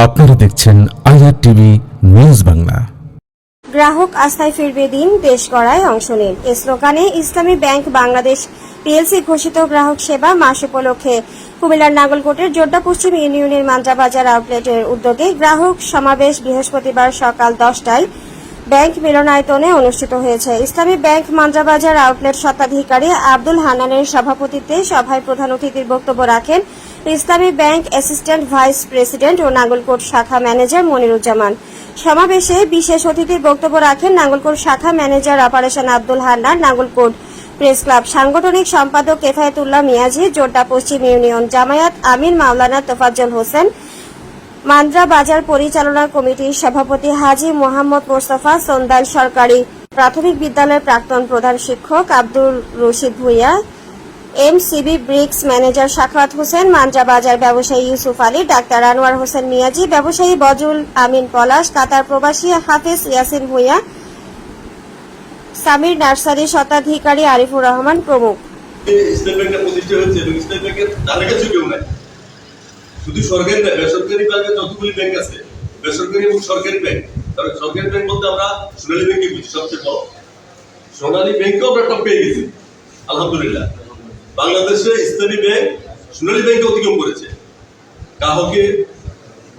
আপনারা দেখছেন IR TV news Bangla. গ্রাহক আস্থায় ফিরবে দিন, দেশ গড়ায় অংশ নিন। এ স্লোগানে ইসলামী ব্যাংক বাংলাদেশ পিএলসি ঘোষিত গ্রাহক সেবা মাস উপলক্ষে কুমিল্লার নাগলকোটের জোড্ডা পশ্চিম ইউনিয়নের মান্দ্রাবাজার আউটলেটের উদ্যোগে গ্রাহক সমাবেশ বৃহস্পতিবার সকাল 10টায় ব্যাংক মিলনায়তনে অনুষ্ঠিত হয়েছে। ইসলামী ব্যাংক মান্দ্রাবাজার আউটলেট স্বত্বাধিকারী আব্দুল হান্নানের সভাপতিত্বে সভায় প্রধান অতিথির বক্তব্য রাখেন ইসলামী ব্যাংক অ্যাসিস্ট্যান্ট ভাইস প্রেসিডেন্ট ও নাঙ্গলকোট শাখা ম্যানেজার মনিরুজ্জামান। সমাবেশে বিশেষ অতিথির বক্তব্য রাখেন নাঙ্গলকোট শাখা manager operation Abdul Hannan, Nangalkot press club সাংগঠনিক সম্পাদক কেফায়েতুল্লাহ মিয়াজি, জোড্ডা পশ্চিম ইউনিয়ন জামায়াত আমির মাওলানা তোফাজ্জল হোসেন, মান্দ্রাবাজার পরিচালনা কমিটির সভাপতি হাজী মোহাম্মদ মোস্তফা, সন্দাল সরকারি প্রাথমিক বিদ্যালয়ের প্রাক্তন প্রধান শিক্ষক Abdur Rashid Bhuiyan, MCB bricks manager Sakhawat Hossain, Mandrabazar ব্যবসায়ী ইউসুফ আলী, ডাক্তার আনোয়ার হোসেন মিয়াজি, ব্যবসায়ী বজুল আমিন পলাশ, কাতার প্রবাসী হাফেজ ইয়াসিন ভুইয়া, সামির নার্সারি স্বত্বাধিকারী আরিফুর রহমান প্রমুখ। ইসলামী ব্যাংকটা প্রতিষ্ঠা হয়েছে এবং ইসলামী ব্যাংকের ধারে কাছে কেউ নাই। শুধু সরকারি না, বেসরকারি ব্যাংকে যতগুলি ব্যাংক আছে, বেসরকারি এবং সরকারি ব্যাংক। কারণ সরকারি ব্যাংক বলতে আমরা সোনালী ব্যাংকে বুঝি সবচেয়ে বড়। সোনালী ব্যাংকেও আমরা একটা পেয়ে গেছি আলহামদুলিল্লাহ। বাংলাদেশে ইসলামী ব্যাংক সোনালী ব্যাংকে অতিক্রম করেছে। গ্রাহকের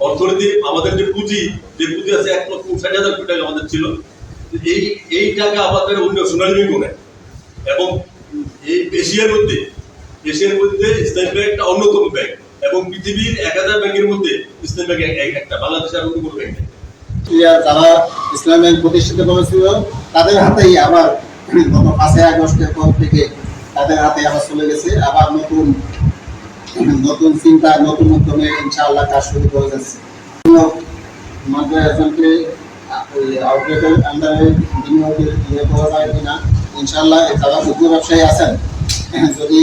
অর্থনীতি, আমাদের যে পুঁজি আছে 1,60,000 কোটি টাকা আমাদের ছিল, এই টাকা আমাদের অন্য সোনালী ব্যাংকও নেয়। এবং এই এশিয়ার মধ্যে ইসলামী ব্যাংক একটা অন্যতম ব্যাংক এবং পৃথিবীর 1000 ব্যাংকের মধ্যে ইসলামী ব্যাংক একটা, বাংলাদেশের অন্য কোনো ব্যাংক নেই। যারা ইসলামী ব্যাংক প্রতিষ্ঠিত করেছিল তাদের হাতেই আবার গত 5 আগস্টের পর থেকে তাদের হাতে আবার চলে গেছে। আবার নতুন চিন্তা, নতুন উদ্যমে ইনশাআল্লাহ কাজ শুরু করে যাচ্ছে। একজনকে আউটলেটের আন্ডারে বিনিয়োগের করা যায় কিনা, ইনশাআল্লাহ যারা ক্ষুদ্র ব্যবসায়ী আছেন, যদি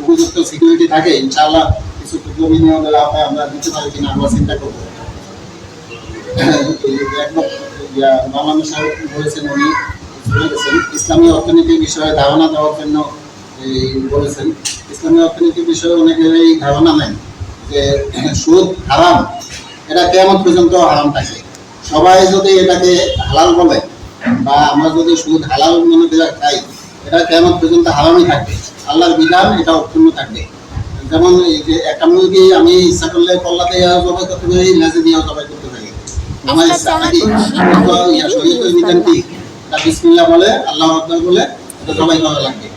উপযুক্ত সিকিউরিটি থাকে, ইনশাআল্লাহ কিছু ক্ষুদ্র বিনিয়োগের আওতায় আমরা দিতে পারি কিনা আমরা চিন্তা করবো। বাংলাদেশ বলেছেন, উনি ইসলামী অর্থনীতির বিষয়ে ধারণা দেওয়ার জন্য বলেছেন। ইসলামী অর্থনীতির বিষয়ে অনেকের এই ধারণা নেই যে সুদ হারাম, এটা কিয়ামত পর্যন্ত হারাম থাকে। সবাই যদি এটাকে হালাল বলে বা আমরা যদি সুদ হালাল মনে করে খাই, এটা কিয়ামত পর্যন্ত হারামই থাকবে। আল্লাহর বিধান এটা অক্ষুণ্ণ থাকবে। যেমন এই যে একটা মুরগি আমি ইচ্ছা করলে কল্লাতে জবাই করতে পারি, লেজে দিয়েও জবাই করতে পারি। আমার ইচ্ছা নাকি বিধান কি, বিসমিল্লাহ বলে, আল্লাহু আকবার বলে এটা জবাই করা লাগবে।